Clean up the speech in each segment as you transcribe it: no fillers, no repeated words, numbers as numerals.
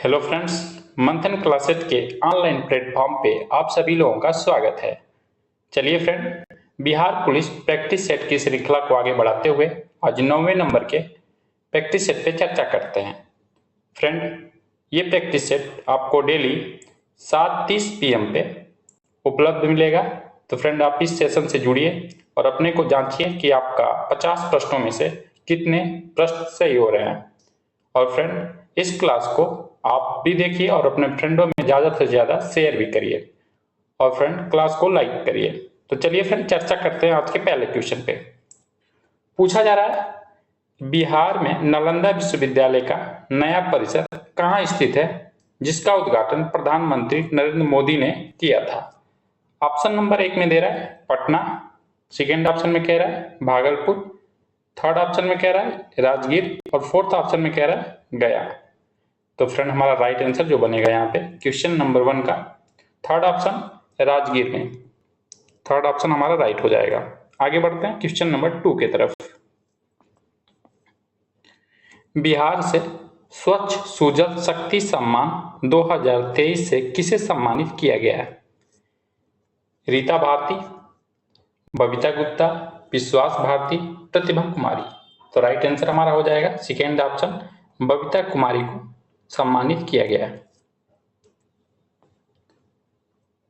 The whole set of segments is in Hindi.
हेलो फ्रेंड्स, मंथन क्लासेस के ऑनलाइन प्लेटफॉर्म पे आप सभी लोगों का स्वागत है। चलिए friend, Bihar police practice set की श्रृंखला को आगे बढ़ाते हुए आज 9वें नंबर के प्रैक्टिस सेट पे चर्चा करते हैं। फ्रेंड, ये प्रैक्टिस सेट आपको डेली 7:30 PM पे उपलब्ध मिलेगा। तो फ्रेंड, आप इस सेशन से जुड़िए और अपने को जांचिए कि आपका 50 प्रश्नों में से कितने प्रश्न सही हो रहे हैं। और फ्रेंड, इस क्लास को आप भी देखिए और अपने फ्रेंडों में ज्यादा से ज्यादा शेयर भी करिए और फ्रेंड क्लास को लाइक करिए। तो चलिए फ्रेंड, चर्चा करते हैं आज के पहले क्वेश्चन पे। पूछा जा रहा है, बिहार में नालंदा विश्वविद्यालय का नया परिसर कहाँ स्थित है जिसका उद्घाटन प्रधानमंत्री नरेंद्र मोदी ने किया था। ऑप्शन नंबर 1 में दे रहा है पटना, सेकेंड ऑप्शन में कह रहा है भागलपुर, थर्ड ऑप्शन में कह रहा है राजगीर और फोर्थ ऑप्शन में कह रहा है गया। तो फ्रेंड, हमारा राइट आंसर जो बनेगा यहाँ पे क्वेश्चन नंबर 1 का थर्ड ऑप्शन राजगीर में, थर्ड ऑप्शन हमारा राइट हो जाएगा। आगे बढ़ते हैं क्वेश्चन नंबर 2 की तरफ। बिहार से स्वच्छ सुजल शक्ति सम्मान 2023 से किसे सम्मानित किया गया है? रीता भारती, बबीता गुप्ता, विश्वास भारती, प्रतिभा कुमारी। तो राइट आंसर हमारा हो जाएगा सेकेंड ऑप्शन, बबीता कुमारी को सम्मानित किया गया है।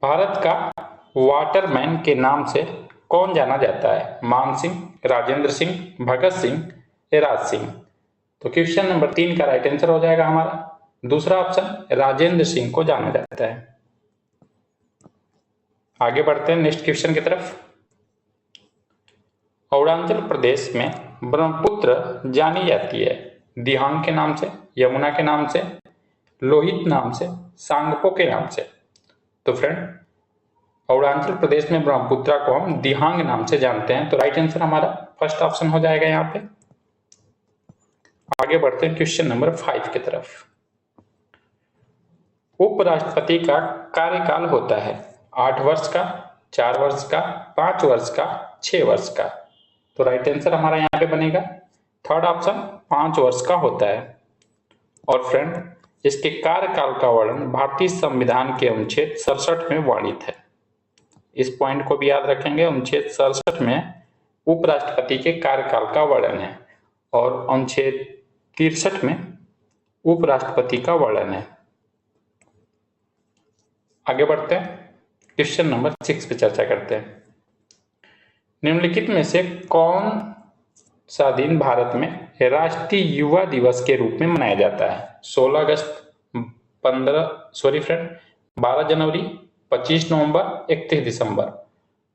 भारत का वाटरमैन के नाम से कौन जाना जाता है? मान सिंह, राजेंद्र सिंह, भगत सिंह या राज सिंह। तो क्वेश्चन नंबर 3 का राइट आंसर हो जाएगा हमारा दूसरा ऑप्शन, राजेंद्र सिंह को जाना जाता है। आगे बढ़ते हैं नेक्स्ट क्वेश्चन की तरफ। अरुणाचल प्रदेश में ब्रह्मपुत्र जानी जाती है दिहांग के नाम से, यमुना के नाम से, लोहित नाम से, सांगपो के नाम से। तो फ्रेंड, अरुणाचल प्रदेश में ब्रह्मपुत्र को हम दिहांग नाम से जानते हैं। तो राइट आंसर हमारा फर्स्ट ऑप्शन हो जाएगा यहाँ पे। आगे बढ़ते हैं क्वेश्चन नंबर 5 की तरफ। उपराष्ट्रपति का कार्यकाल होता है 8 वर्ष का, 4 वर्ष का, 5 वर्ष का, 6 वर्ष का। तो राइट आंसर हमारा यहाँ पे बनेगा थर्ड ऑप्शन, 5 वर्ष का होता है। और फ्रेंड, इसके कार्यकाल का वर्णन भारतीय संविधान के अनुच्छेद 67 में वर्णित है। इस पॉइंट को भी याद रखेंगे, अनुच्छेद 67 में उपराष्ट्रपति के कार्यकाल का वर्णन है और अनुच्छेद 63 में उपराष्ट्रपति का वर्णन है। आगे बढ़ते हैं क्वेश्चन नंबर 6 पे चर्चा करते हैं। निम्नलिखित में से कौन सा दिन भारत में राष्ट्रीय युवा दिवस के रूप में मनाया जाता है? 16 अगस्त, 12 जनवरी, 25 नवंबर, 31 दिसंबर।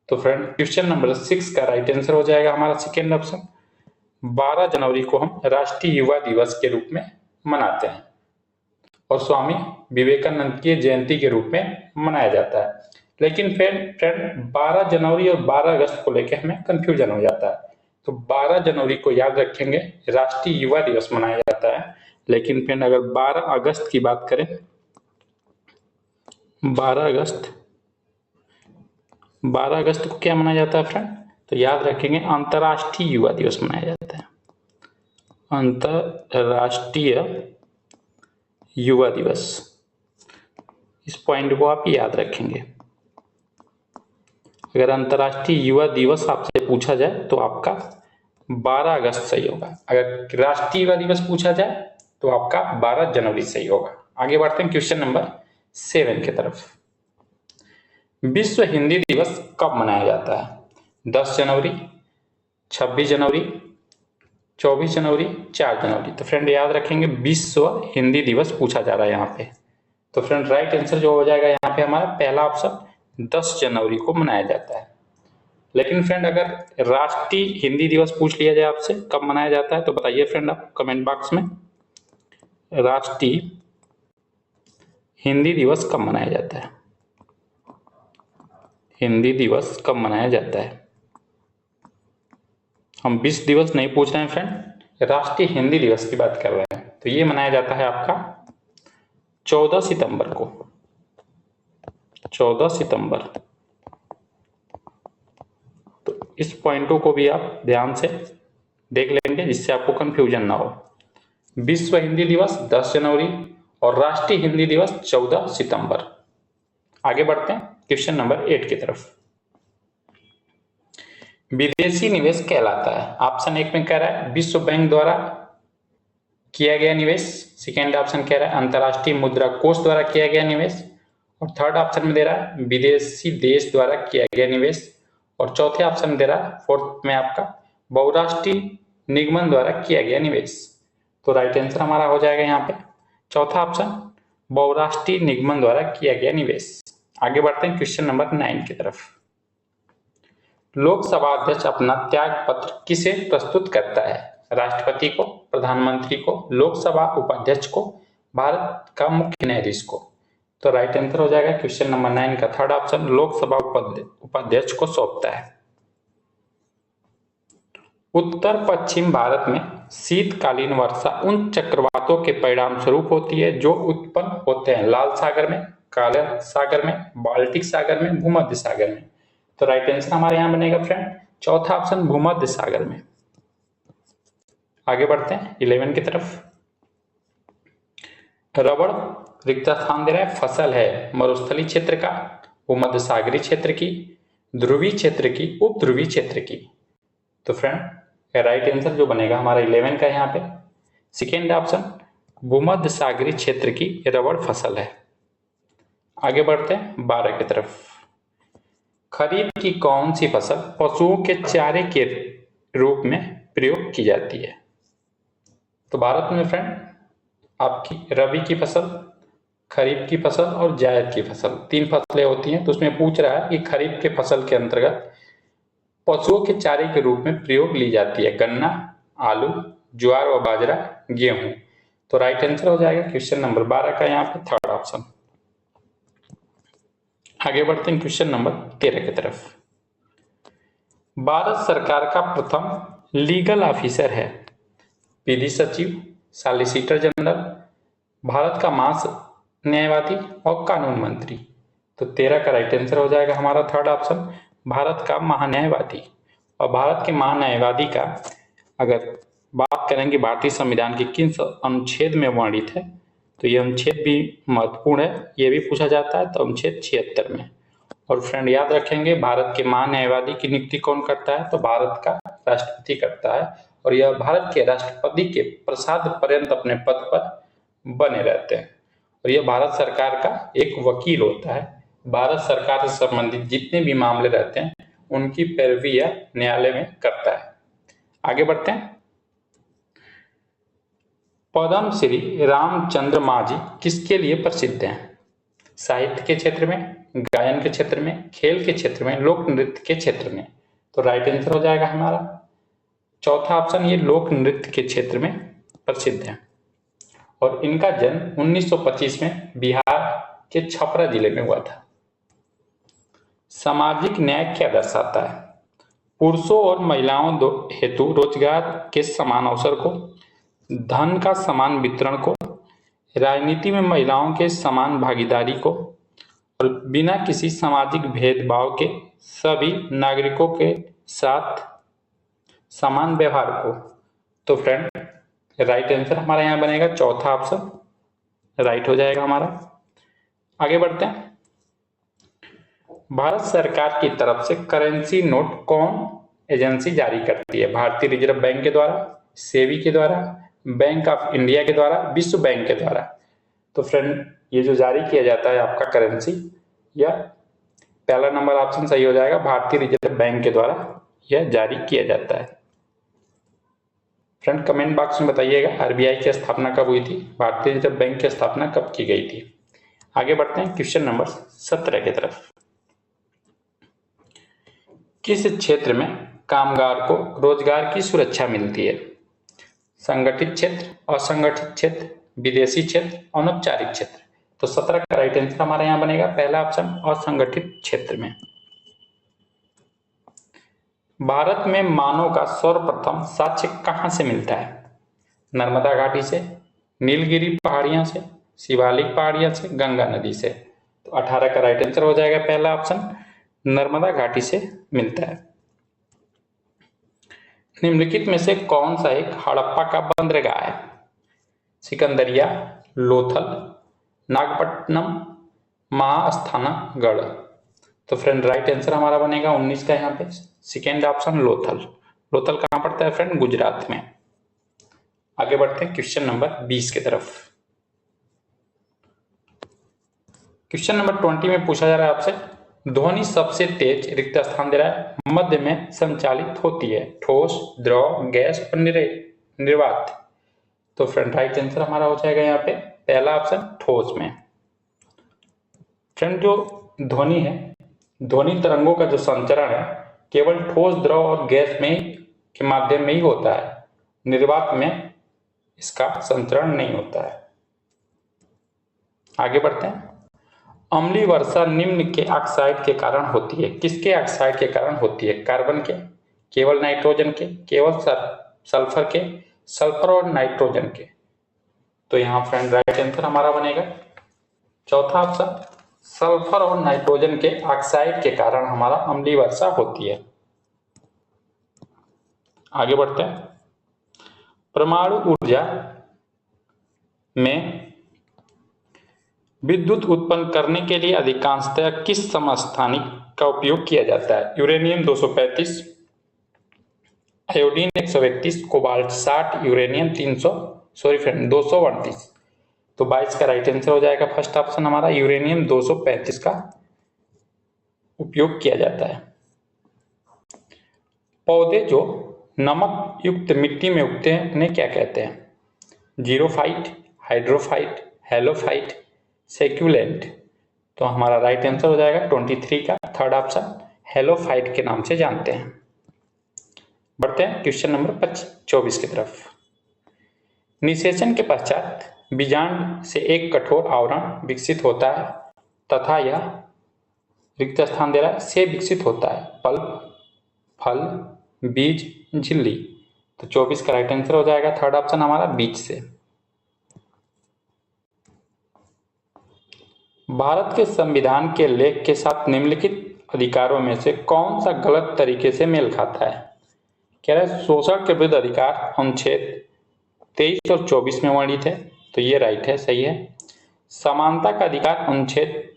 तो फ्रेंड, क्वेश्चन नंबर 6 का राइट आंसर हो जाएगा हमारा सेकेंड ऑप्शन, 12 जनवरी को हम राष्ट्रीय युवा दिवस के रूप में मनाते हैं और स्वामी विवेकानंद की जयंती के रूप में मनाया जाता है। लेकिन फ्रेंड 12 जनवरी और 12 अगस्त को लेकर हमें कंफ्यूजन हो जाता है। तो 12 जनवरी को याद रखेंगे, राष्ट्रीय युवा दिवस मनाया जाता है। लेकिन फ्रेंड, अगर 12 अगस्त की बात करें, 12 अगस्त को क्या मनाया जाता है फ्रेंड? तो याद रखेंगे अंतर्राष्ट्रीय युवा दिवस मनाया जाता है, अंतर्राष्ट्रीय युवा दिवस। इस पॉइंट को आप याद रखेंगे। अगर अंतर्राष्ट्रीय युवा दिवस आपसे पूछा जाए तो आपका 12 अगस्त सही होगा। अगर राष्ट्रीय युवा दिवस पूछा जाए तो आपका 12 जनवरी सही होगा। आगे बढ़ते हैं क्वेश्चन नंबर 7 की तरफ। विश्व हिंदी दिवस कब मनाया जाता है? 10 जनवरी, 26 जनवरी, 24 जनवरी, 4 जनवरी। तो फ्रेंड याद रखेंगे, विश्व हिंदी दिवस पूछा जा रहा है यहाँ पे। तो फ्रेंड, राइट आंसर जो हो जाएगा यहाँ पे हमारा पहला ऑप्शन, 10 जनवरी को मनाया जाता है। लेकिन फ्रेंड, अगर राष्ट्रीय हिंदी दिवस पूछ लिया जाए आपसे कब मनाया जाता है तो बताइए फ्रेंड आप कमेंट बॉक्स में, राष्ट्रीय हिंदी दिवस कब मनाया जाता है? हिंदी दिवस कब मनाया जाता है? हम 20 दिवस नहीं पूछ रहे हैं फ्रेंड, राष्ट्रीय हिंदी दिवस की बात कर रहे हैं। तो ये मनाया जाता है आपका 14 सितंबर को, 14 सितंबर। तो इस पॉइंटों को भी आप ध्यान से देख लेंगे जिससे आपको कंफ्यूजन ना हो। विश्व हिंदी दिवस 10 जनवरी और राष्ट्रीय हिंदी दिवस 14 सितंबर। आगे बढ़ते हैं क्वेश्चन नंबर 8 की तरफ। विदेशी निवेश कहलाता है। ऑप्शन 1 में कह रहा है विश्व बैंक द्वारा किया गया निवेश, सेकेंड ऑप्शन कह रहा है अंतरराष्ट्रीय मुद्रा कोष द्वारा किया गया निवेश, और थर्ड ऑप्शन में दे रहा है विदेशी देश द्वारा किया गया निवेश, और चौथे ऑप्शन में दे रहा है फोर्थ में आपका बहुराष्ट्रीय निगमन द्वारा किया गया निवेश। तो राइट आंसर हमारा हो जाएगा यहाँ पे चौथा ऑप्शन, बहुराष्ट्रीय निगमन द्वारा किया गया निवेश। आगे बढ़ते हैं क्वेश्चन नंबर 9 की तरफ। लोकसभा अध्यक्ष अपना त्याग पत्र किसे प्रस्तुत करता है? राष्ट्रपति को, प्रधानमंत्री को, लोकसभा उपाध्यक्ष को, भारत का मुख्य न्यायाधीश को। तो राइट आंसर हो जाएगा क्वेश्चन नंबर 9 का थर्ड ऑप्शन, लोकसभा उपाध्यक्ष को सौंपता है। उत्तर पश्चिम भारत में शीतकालीन वर्षा उन चक्रवातों के परिणाम स्वरूप होती है जो उत्पन्न होते हैं लाल सागर में, काले सागर में, बाल्टिक सागर में, भूमध्य सागर में। तो राइट आंसर हमारे यहां बनेगा फ्रेंड चौथा ऑप्शन, भूमध्य सागर में। आगे बढ़ते हैं 11 की तरफ। रबड़ रिक्त स्थान दे रहा है, फसल है मरुस्थलीय क्षेत्र का, भूमध्य सागरीय क्षेत्र की, ध्रुवीय क्षेत्र की, उप ध्रुवीय क्षेत्र की। तो फ्रेंड राइट आंसर जो बनेगा हमारा 11 का यहाँ पे सेकेंड ऑप्शन, भूमध्य सागरीय क्षेत्र की रबड़ फसल है। आगे बढ़ते हैं 12 की तरफ। खरीफ की कौन सी फसल पशुओं के चारे के रूप में प्रयोग की जाती है? तो भारत में फ्रेंड आपकी रबी की फसल, खरीफ की फसल और जायद की फसल, 3 फसलें होती हैं। तो उसमें पूछ रहा है कि खरीफ के फसल के अंतर्गत पशुओं के चारे के रूप में प्रयोग ली जाती है गन्ना, आलू, ज्वार व बाजरा, गेहूं। तो राइट आंसर हो जाएगा क्वेश्चन नंबर 12 का यहाँ पे थर्ड ऑप्शन। आगे बढ़ते हैं क्वेश्चन नंबर 13 की तरफ। भारत सरकार का प्रथम लीगल ऑफिसर है विधि सचिव, सॉलिसिटर जनरल, भारत का महान्यायवादी और कानून मंत्री। तो 13 का राइट आंसर हो जाएगा हमारा थर्ड ऑप्शन, भारत का महान्यायवादी। और भारत के महान्यायवादी का अगर बात करेंगे भारतीय संविधान के किन अनुच्छेद में वर्णित है, तो ये अनुच्छेद भी महत्वपूर्ण है, ये भी पूछा जाता है। तो अनुच्छेद 76 में। और फ्रेंड याद रखेंगे भारत के महान्यायवादी की नियुक्ति कौन करता है? तो भारत का राष्ट्रपति करता है, और यह भारत के राष्ट्रपति के प्रसाद पर्यंत अपने पद पर बने रहते हैं। और यह भारत सरकार का एक वकील होता है, भारत सरकार से संबंधित जितने भी मामले रहते हैं उनकी पैरवी यह न्यायालय में करता है। आगे बढ़ते हैं। पद्म श्री रामचंद्र मांझी किसके लिए प्रसिद्ध हैं? साहित्य के क्षेत्र में, गायन के क्षेत्र में, खेल के क्षेत्र में, लोक नृत्य के क्षेत्र में। तो राइट आंसर हो जाएगा हमारा चौथा ऑप्शन, ये लोक नृत्य के क्षेत्र में प्रसिद्ध है। और इनका जन्म 1925 में बिहार के छपरा जिले में हुआ था। सामाजिक न्याय क्या दर्शाता है? पुरुषों और महिलाओं हेतु रोजगार के समान अवसर को, धन का समान वितरण को, राजनीति में महिलाओं के समान भागीदारी को, और बिना किसी सामाजिक भेदभाव के सभी नागरिकों के साथ समान व्यवहार को। तो फ्रेंड राइट आंसर हमारा यहाँ बनेगा चौथा ऑप्शन, राइट हो जाएगा हमारा। आगे बढ़ते हैं। भारत सरकार की तरफ से करेंसी नोट कौन एजेंसी जारी करती है? भारतीय रिजर्व बैंक के द्वारा, सेबी के द्वारा, बैंक ऑफ इंडिया के द्वारा, विश्व बैंक के द्वारा। तो फ्रेंड ये जो जारी किया जाता है आपका करेंसी, या पहला नंबर ऑप्शन सही हो जाएगा, भारतीय रिजर्व बैंक के द्वारा यह जारी किया जाता है। फ्रेंड कमेंट बॉक्स में बताइएगा आरबीआई की स्थापना कब हुई थी, भारतीय रिजर्व बैंक की स्थापना कब की गई थी। आगे बढ़ते हैं क्वेश्चन नंबर 17 की तरफ। किस क्षेत्र में कामगार को रोजगार की सुरक्षा मिलती है? संगठित क्षेत्र, असंगठित क्षेत्र, विदेशी क्षेत्र, अनौपचारिक क्षेत्र। तो 17 का राइट आंसर हमारे यहाँ बनेगा पहला ऑप्शन, असंगठित क्षेत्र में। भारत में मानव का सर्वप्रथम साक्ष्य कहां से मिलता है? नर्मदा घाटी से, नीलगिरी पहाड़ियां से, शिवालिक पहाड़ियां से, गंगा नदी से। तो 18 का राइट आंसर हो जाएगा पहला ऑप्शन, नर्मदा घाटी से मिलता है। निम्नलिखित में से कौन सा एक हड़प्पा का बंदरगाह है? सिकंदरिया, लोथल, नागपट्टनम, महास्थानागढ़। तो फ्रेंड राइट आंसर हमारा बनेगा 19 का यहाँ पे सेकेंड ऑप्शन लोथल। लोथल कहाँ पड़ता है फ्रेंड? गुजरात में। आगे बढ़ते हैं क्वेश्चन नंबर 20 की तरफ। क्वेश्चन नंबर 20 में पूछा जा रहा है आपसे, ध्वनि सबसे तेज रिक्त स्थान दे रहा है, मध्य में संचालित होती है, ठोस, द्रव, गैस और निर्वात। तो फ्रेंड राइट आंसर हमारा हो जाएगा यहाँ पे पहला ऑप्शन ठोस में। फ्रेंड जो ध्वनि है, ध्वनि तरंगों का जो संचरण है केवल ठोस, द्रव और गैस में के माध्यम में ही होता है, निर्वात में इसका संचरण नहीं होता है। आगे बढ़ते हैं। अम्लीय वर्षा निम्न के ऑक्साइड के कारण होती है। किसके ऑक्साइड के कारण होती है? कार्बन के, केवल नाइट्रोजन के, केवल सल्फर के, सल्फर और नाइट्रोजन के। तो यहाँ फ्रेंड राइट आंसर हमारा बनेगा चौथा ऑप्शन, सल्फर और नाइट्रोजन के ऑक्साइड के कारण हमारा अम्लीय वर्षा होती है। आगे बढ़ते हैं। परमाणु ऊर्जा में विद्युत उत्पन्न करने के लिए अधिकांशतः किस समस्थानिक का उपयोग किया जाता है? Uranium 235, iodine 131, cobalt 60, uranium 238। तो 22 का राइट आंसर हो जाएगा फर्स्ट ऑप्शन हमारा, यूरेनियम 235 का उपयोग किया जाता है। पौधे जो नमक युक्त मिट्टी में उगते हैं उन्हें क्या कहते हैं? Xerophyte, hydrophyte, halophyte, succulent. तो हमारा राइट आंसर हो जाएगा 23 का थर्ड ऑप्शन, हेलोफाइट के नाम से जानते हैं। बढ़ते हैं क्वेश्चन नंबर 24 की तरफ। निषेचन के पश्चात बीजांड से एक कठोर आवरण विकसित होता है तथा यह रिक्त स्थान दे रहा है, से विकसित होता है, पल्प, फल, बीज, झिल्ली। तो 24 का राइट आंसर हो जाएगा थर्ड ऑप्शन हमारा, बीज से। भारत के संविधान के लेख के साथ निम्नलिखित अधिकारों में से कौन सा गलत तरीके से मेल खाता है? कह रहा है शोषण के विरुद्ध अधिकार अनुच्छेद 23 और 24 में वर्णित है, तो ये राइट है, सही है। समानता का अधिकार अनुच्छेद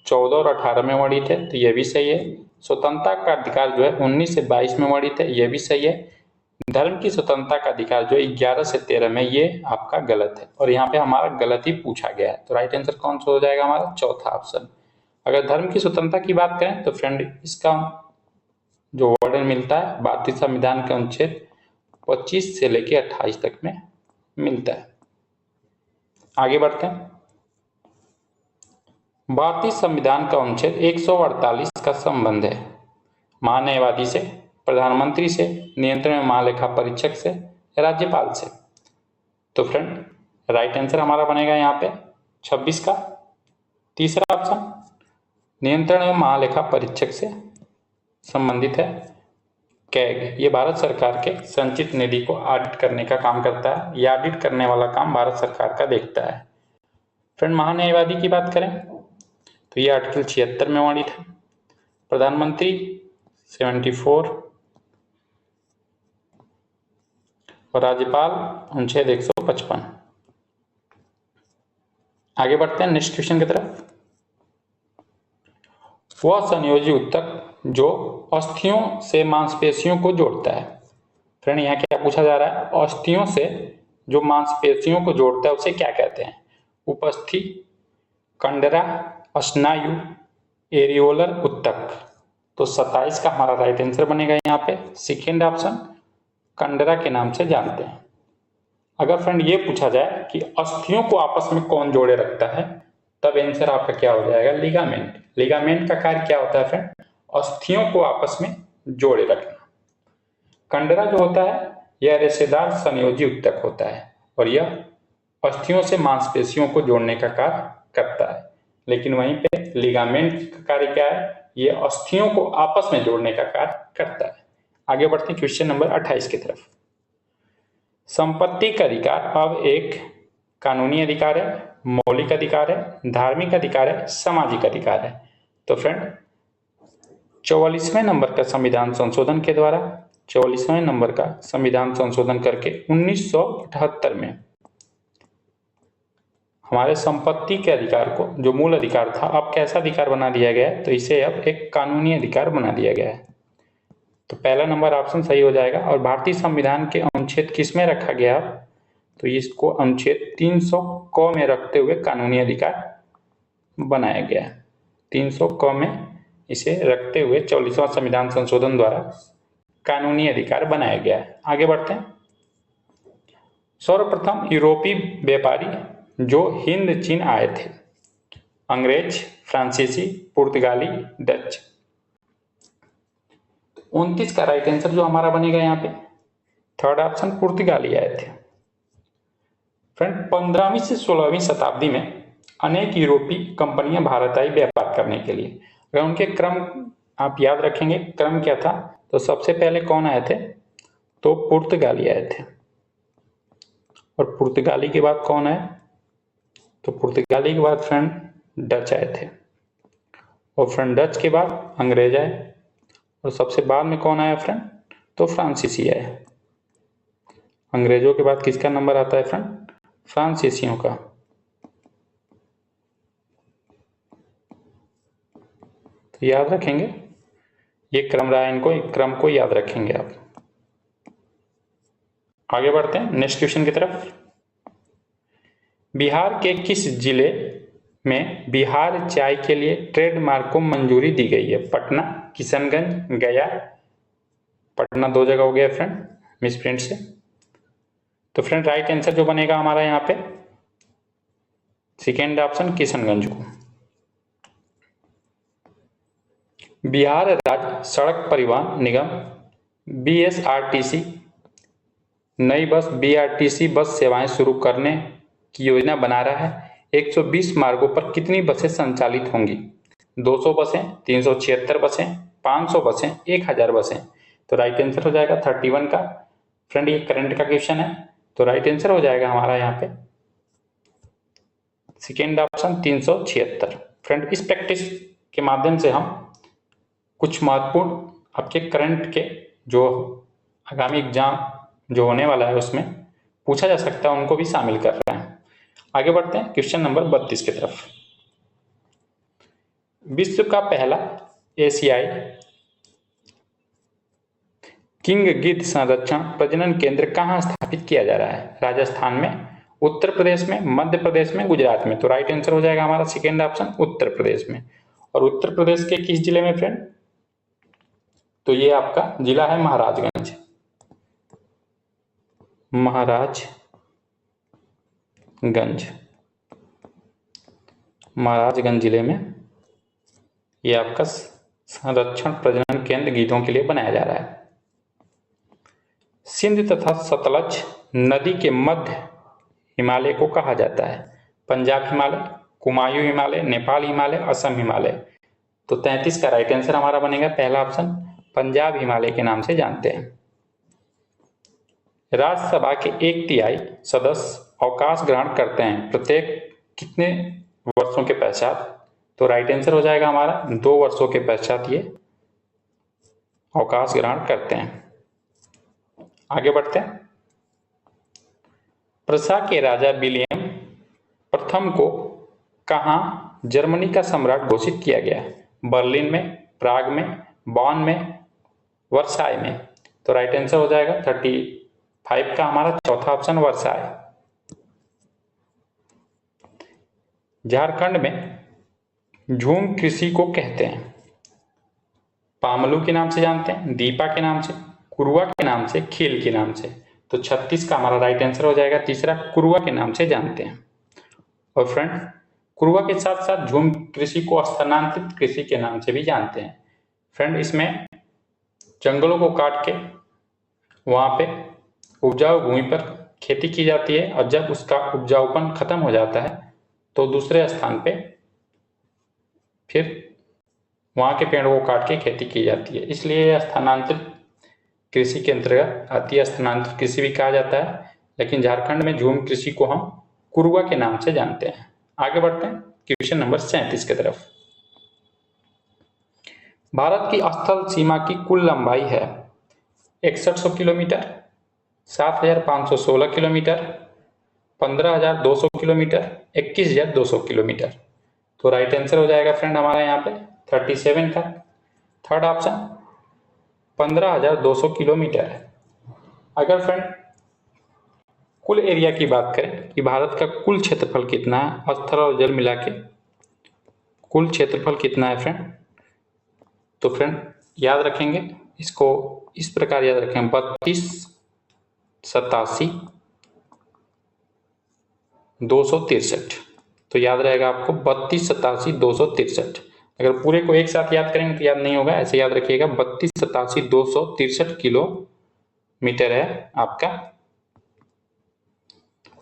14 और 18 में वर्णित है, तो ये भी सही है। स्वतंत्रता का अधिकार जो है 19 से 22 में वर्णित है, ये भी सही है। धर्म की स्वतंत्रता का अधिकार जो 11 से 13 में, ये आपका गलत है और यहाँ पे हमारा गलत ही पूछा गया है। तो राइट आंसर कौन सा हो जाएगा हमारा? चौथा ऑप्शन। अगर धर्म की स्वतंत्रता की बात करें तो फ्रेंड इसका जो वर्णन मिलता है भारतीय संविधान के अनुच्छेद 25 से लेकर 28 तक में मिलता है। आगे बढ़ते हैं। भारतीय संविधान का अनुच्छेद 148 का संबंध है महान्यायवादी से, प्रधानमंत्री से, नियंत्रण में महालेखा परीक्षक से, राज्यपाल से। तो फ्रेंड राइट आंसर हमारा बनेगा यहाँ पे 26 का तीसरा ऑप्शन, नियंत्रण में महालेखा परीक्षक से संबंधित है। कैग ये भारत सरकार के संचित निधि को ऑडिट करने का काम करता है, यह ऑडिट करने वाला काम भारत सरकार का देखता है। फ्रेंड महान्यायवादी की बात करें तो ये आर्टिकल 76 में वर्णित है, प्रधानमंत्री 74 और राज्यपाल अनुच्छेद 155। आगे बढ़ते हैं नेक्स्ट क्वेश्चन की तरफ। वह संयोजी ऊतक जो अस्थियों से मांसपेशियों को जोड़ता है। फ्रेंड यहाँ क्या पूछा जा रहा है? अस्थियों से जो मांसपेशियों को जोड़ता है उसे क्या कहते हैं? उपस्थि, कंडरा, स्नायु, एरियोलर ऊतक। तो 27 का हमारा राइट आंसर बनेगा यहाँ पे सेकेंड ऑप्शन, कंडरा के नाम से जानते हैं। अगर फ्रेंड ये पूछा जाए कि अस्थियों को आपस में कौन जोड़े रखता है, तब आंसर आपका क्या हो जाएगा? लिगामेंट। लिगामेंट का कार्य क्या होता है फ्रेंड? अस्थियों को आपस में जोड़े रखना। कंडरा जो होता है यह रेशेदार संयोजी ऊतक होता है और यह अस्थियों से मांसपेशियों को जोड़ने का कार्य करता है। लेकिन वहीं पे लिगामेंट का कार्य क्या है? ये अस्थियों को आपस में जोड़ने का कार्य करता है। आगे बढ़ते हैं क्वेश्चन नंबर 28 की तरफ। संपत्ति का अधिकार अब एक कानूनी अधिकार है, मौलिक अधिकार है, धार्मिक अधिकार है, सामाजिक अधिकार है। तो फ्रेंड 44वें नंबर का संविधान संशोधन के द्वारा 44वें नंबर का संविधान संशोधन करके 1978 में हमारे संपत्ति के अधिकार को, जो मूल अधिकार था, अब कैसा अधिकार बना दिया गया है, तो इसे अब एक कानूनी अधिकार बना दिया गया है। तो पहला नंबर ऑप्शन सही हो जाएगा। और भारतीय संविधान के अनुच्छेद किस में रखा गया, तो इसको अनुच्छेद 300 क में रखते हुए कानूनी अधिकार बनाया गया है। 300 क में इसे रखते हुए 44वां संविधान संशोधन द्वारा कानूनी अधिकार बनाया गया है। आगे बढ़ते हैं। सर्वप्रथम यूरोपीय व्यापारी जो हिंद चीन आए थे, अंग्रेज, फ्रांसीसी, पुर्तगाली, डच। 29 का राइट आंसर जो हमारा बनेगा यहाँ पे थर्ड ऑप्शन पुर्तगाली आए थे। फ्रेंड, 15वीं से 16वीं शताब्दी में अनेक यूरोपीय कंपनियां भारत आई व्यापार करने के लिए। अगर उनके क्रम आप याद रखेंगे, क्रम क्या था, तो सबसे पहले कौन आए थे, तो पुर्तगाली आए थे। और पुर्तगाली के बाद कौन आए, तो पुर्तगाली के बाद फ्रेंड डच आए थे। और फ्रेंड डच के बाद अंग्रेज आए। और सबसे बाद में कौन आया फ्रेंड, तो फ्रांसीसी आए। अंग्रेजों के बाद किसका नंबर आता है फ्रेंड, फ्रांसीसियों का। तो याद रखेंगे, ये क्रम रहा, इनको एक क्रम को याद रखेंगे आप। आगे बढ़ते हैं नेक्स्ट क्वेश्चन की तरफ। बिहार के किस जिले में बिहार चाय के लिए ट्रेडमार्क को मंजूरी दी गई है, पटना, किशनगंज, गया। पटना दो जगह हो गया फ्रेंड, मिस प्रिंट से। तो फ्रेंड राइट आंसर जो बनेगा हमारा यहाँ पे सेकेंड ऑप्शन किशनगंज को। बिहार राज्य सड़क परिवहन निगम BSRTC नई बस BRTC बस सेवाएं शुरू करने की योजना बना रहा है। 120 मार्गों पर कितनी बसें संचालित होंगी, 200 बसें, 376 बसें, 500 बसें, 1000 बसें। तो राइट आंसर हो जाएगा 31 का। फ्रेंड ये करंट का क्वेश्चन है, तो राइट आंसर हो जाएगा हमारा यहाँ पे सेकेंड ऑप्शन 376। फ्रेंड इस प्रैक्टिस के माध्यम से हम कुछ महत्वपूर्ण आपके करंट के जो आगामी एग्जाम जो होने वाला है उसमें पूछा जा सकता है उनको भी शामिल कर रहे हैं। आगे बढ़ते हैं क्वेश्चन नंबर 32 की तरफ। विश्व का पहला एशियाई किंग गिद्ध संरक्षण प्रजनन केंद्र कहाँ स्थापित किया जा रहा है, राजस्थान में, उत्तर प्रदेश में, मध्य प्रदेश में, गुजरात में। तो राइट आंसर हो जाएगा हमारा सेकेंड ऑप्शन उत्तर प्रदेश में। और उत्तर प्रदेश के किस जिले में फ्रेंड, तो ये आपका जिला है महाराजगंज। महाराजगंज जिले में ये आपका संरक्षण प्रजनन केंद्र गिद्धों के लिए बनाया जा रहा है। सिंध तथा सतलज नदी के मध्य हिमालय को कहा जाता है, पंजाब हिमालय, कुमायूं हिमालय, नेपाल हिमालय, असम हिमालय। तो 33 का राइट आंसर हमारा बनेगा पहला ऑप्शन पंजाब हिमालय के नाम से जानते हैं। राज्यसभा के 1/3 सदस्य अवकाश ग्रहण करते हैं प्रत्येक कितने वर्षों के पश्चात, तो राइट आंसर हो जाएगा हमारा 2 वर्षों के पश्चात ये अवकाश ग्रहण करते हैं। आगे बढ़ते हैं। प्रशा के राजा विलियम प्रथम को कहाँ जर्मनी का सम्राट घोषित किया गया, बर्लिन में, प्राग में, बॉन में, वर्साय में। तो राइट आंसर हो जाएगा 35 का हमारा चौथा ऑप्शन वर्साय। झारखंड में झूम कृषि को कहते हैं, पामलू के नाम से जानते हैं, दीपा के नाम से, कुरुआ के नाम से, खील के नाम से। तो 36 का हमारा राइट आंसर हो जाएगा तीसरा, कुरुआ के नाम से जानते हैं। और फ्रेंड कुरुआ के साथ साथ झूम कृषि को स्थानांतरित कृषि के नाम से भी जानते हैं। फ्रेंड इसमें जंगलों को काट के वहां पे उपजाऊ भूमि पर खेती की जाती है, और जब उसका उपजाऊपन खत्म हो जाता है तो दूसरे स्थान पे फिर वहां के पेड़ों को काट के खेती की जाती है। इसलिए स्थानांतरित कृषि के अंतर्गत आती है, स्थानांतरित कृषि भी कहा जाता है। लेकिन झारखंड में झूम कृषि को हम कुरुआ के नाम से जानते हैं। आगे बढ़ते हैं क्वेश्चन नंबर 37 की तरफ। भारत की स्थल सीमा की कुल लंबाई है 6100 किलोमीटर, 7516 किलोमीटर, 15,200 किलोमीटर, 21,200 किलोमीटर। तो राइट आंसर हो जाएगा फ्रेंड हमारा यहाँ पे 37 का थर्ड ऑप्शन 15,200 किलोमीटर है। अगर फ्रेंड कुल एरिया की बात करें कि भारत का कुल क्षेत्रफल कितना है, स्थल और जल मिला के कुल क्षेत्रफल कितना है फ्रेंड, तो फ्रेंड याद रखेंगे इसको इस प्रकार याद रखें 32,87,263। तो याद रहेगा आपको 32,87,263। अगर पूरे को एक साथ याद करेंगे तो याद नहीं होगा, ऐसे याद रखिएगा 32,87,263 किलोमीटर है आपका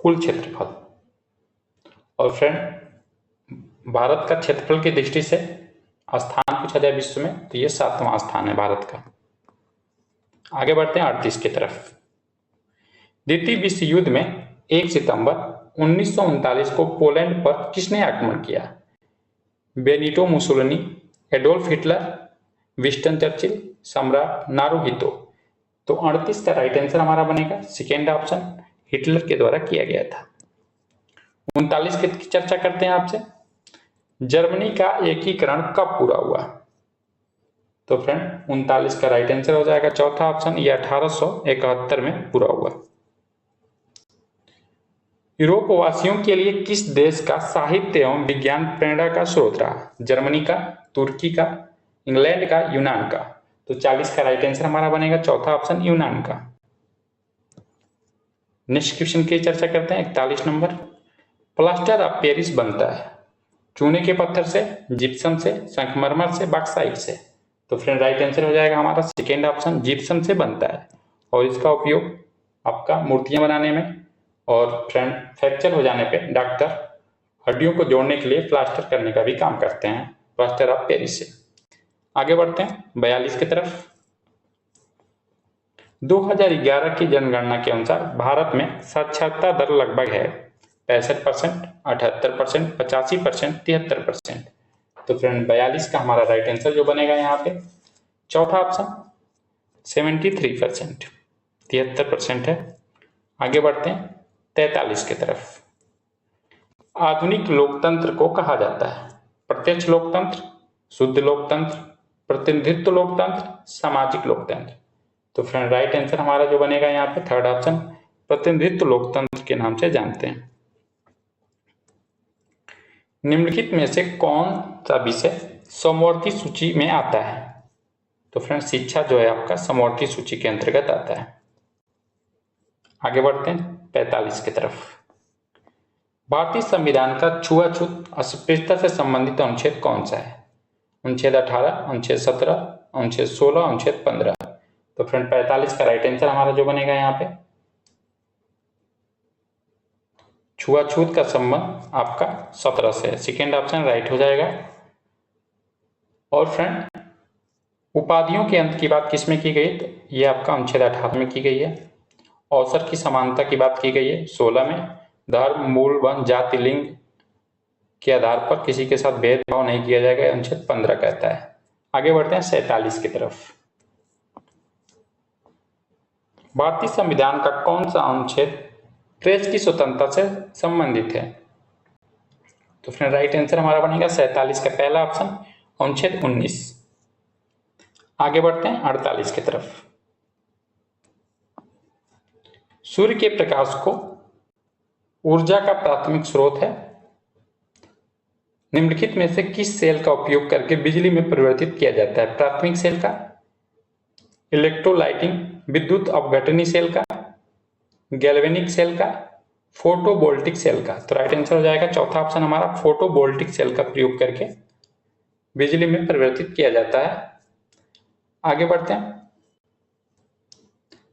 कुल क्षेत्रफल। और फ्रेंड भारत का क्षेत्रफल की दृष्टि से स्थान पूछा जाए विश्व में तो ये 7वां स्थान है भारत का। आगे बढ़ते हैं 38 की तरफ। द्वितीय विश्व युद्ध में 1 सितंबर 1939 को पोलैंड पर किसने आक्रमण किया? Benito Mussolini, Adolf Hitler, Winston Churchill, सम्राट नारुहितो। तो 38 का राइट आंसर हमारा बनेगा सेकेंड ऑप्शन, हिटलर के द्वारा किया गया था। 39 की चर्चा करते हैं आपसे। जर्मनी का एकीकरण कब पूरा हुआ? तो फ्रेंड 39 का राइट आंसर हो जाएगा चौथा ऑप्शन, ये 1871 में पूरा हुआ। यूरोप वासियों के लिए किस देश का साहित्य एवं विज्ञान प्रेरणा का स्रोत रहा? जर्मनी का, तुर्की का, इंग्लैंड का, यूनान का। तो 40 का राइट आंसर हमारा बनेगा चौथा ऑप्शन, यूनान का। नेक्स्ट क्वेश्चन की चर्चा करते हैं 41 नंबर। प्लास्टर ऑफ पेरिस बनता है चूने के पत्थर से, जिप्सम से, संगमरमर से, बॉक्साइट से। तो फ्रेंड राइट आंसर हो जाएगा हमारा सेकेंड ऑप्शन, जिप्सम से बनता है। और इसका उपयोग आपका मूर्तियां बनाने में और फ्रेंड फ्रैक्चर हो जाने पे डॉक्टर हड्डियों को जोड़ने के लिए प्लास्टर करने का भी काम करते हैं प्लास्टर ऑफ पेरिस से। आगे बढ़ते हैं 42 की तरफ। 2011 की जनगणना के अनुसार भारत में साक्षरता दर लगभग है 65%, 78%, 85%, 73%। तो फ्रेंड 42 का हमारा राइट आंसर जो बनेगा यहाँ पे चौथा ऑप्शन 73%, 73% है। आगे बढ़ते हैं 43 की तरफ। आधुनिक लोकतंत्र को कहा जाता है प्रत्यक्ष लोकतंत्र, शुद्ध लोकतंत्र, प्रतिनिधित्व लोकतंत्र, सामाजिक लोकतंत्र। तो फ्रेंड राइट आंसर हमारा जो बनेगा यहाँ पे थर्ड ऑप्शन, प्रतिनिधित्व लोकतंत्र के नाम से जानते हैं। निम्नलिखित में से कौन सा विषय समवर्ती सूची में आता है? तो फ्रेंड शिक्षा जो है आपका समवर्ती सूची के अंतर्गत आता है। आगे बढ़ते हैं 45 की तरफ। भारतीय संविधान का छुआछूत अस्पृश्यता से संबंधित अनुच्छेद कौन सा है? अनुच्छेद 18, अनुच्छेद 17, अनुच्छेद 16, अनुच्छेद 15। तो फ्रेंड 45 का राइट आंसर हमारा जो बनेगा यहाँ पे छुआछूत का संबंध आपका 17 से है, सेकेंड ऑप्शन राइट हो जाएगा। और फ्रेंड उपाधियों के अंत की बात किसमें की गई? तो ये आपका अनुच्छेद 18 में की गई है। अवसर की समानता की बात की गई है 16 में। धर्म, मूल, वंश, जाति, लिंग के आधार पर किसी के साथ भेदभाव नहीं किया जाएगा, अनुच्छेद 15 कहता है। आगे बढ़ते हैं 47 की तरफ। भारतीय संविधान का कौन सा अनुच्छेद प्रेस की स्वतंत्रता से संबंधित है? तो फ्रेंड राइट आंसर हमारा बनेगा 47 का पहला ऑप्शन, अनुच्छेद 19। आगे बढ़ते हैं 48 की तरफ। सूर्य के प्रकाश को ऊर्जा का प्राथमिक स्रोत है। निम्नलिखित में से किस सेल का उपयोग करके बिजली में परिवर्तित किया जाता है? प्राथमिक सेल का, इलेक्ट्रोलाइटिंग विद्युत अपघटनी सेल का, गैल्वेनिक सेल का, फोटोवोल्टिक सेल का। तो राइट आंसर हो जाएगा चौथा ऑप्शन हमारा, फोटोवोल्टिक सेल का प्रयोग करके बिजली में परिवर्तित किया जाता है। आगे बढ़ते हैं।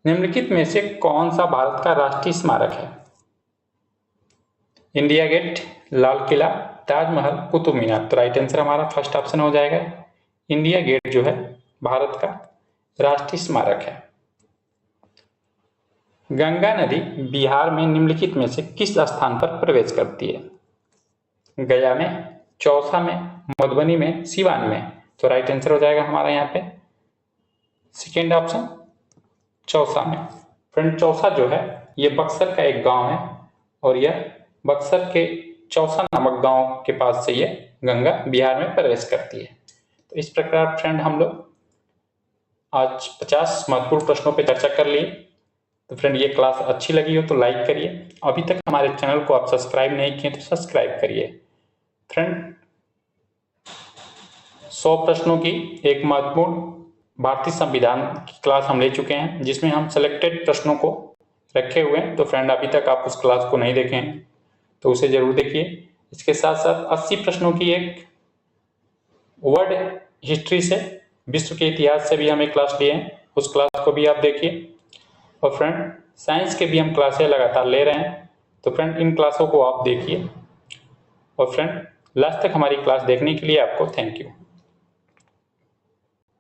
निम्नलिखित में से कौन सा भारत का राष्ट्रीय स्मारक है? India gate, Lal Qila, Taj Mahal, Qutub Minar. तो राइट आंसर हमारा फर्स्ट ऑप्शन हो जाएगा, इंडिया गेट जो है भारत का राष्ट्रीय स्मारक है। गंगा नदी बिहार में निम्नलिखित में से किस स्थान पर प्रवेश करती है? गया में, चौसा में, मधुबनी में, सिवान में। तो राइट आंसर हो जाएगा हमारा यहाँ पे सेकेंड ऑप्शन, चौसा में। फ्रेंड चौसा जो है ये बक्सर का एक गांव है और यह बक्सर के चौसा नामक गांव के पास से यह गंगा बिहार में प्रवेश करती है। तो इस प्रकार फ्रेंड हम लोग आज 50 महत्वपूर्ण प्रश्नों पर चर्चा कर लिए। तो फ्रेंड ये क्लास अच्छी लगी हो तो लाइक करिए, अभी तक हमारे चैनल को आप सब्सक्राइब नहीं किए तो सब्सक्राइब करिए। फ्रेंड 100 प्रश्नों की एक महत्वपूर्ण भारतीय संविधान की क्लास हम ले चुके हैं, जिसमें हम सिलेक्टेड प्रश्नों को रखे हुए हैं। तो फ्रेंड अभी तक आप उस क्लास को नहीं देखे हैं तो उसे जरूर देखिए। इसके साथ साथ 80 प्रश्नों की एक वर्ल्ड हिस्ट्री से, विश्व के इतिहास से भी हम एक क्लास लिए हैं, उस क्लास को भी आप देखिए। और फ्रेंड साइंस के भी हम क्लासें लगातार ले रहे हैं, तो फ्रेंड इन क्लासों को आप देखिए। और फ्रेंड लास्ट तक हमारी क्लास देखने के लिए आपको थैंक यू।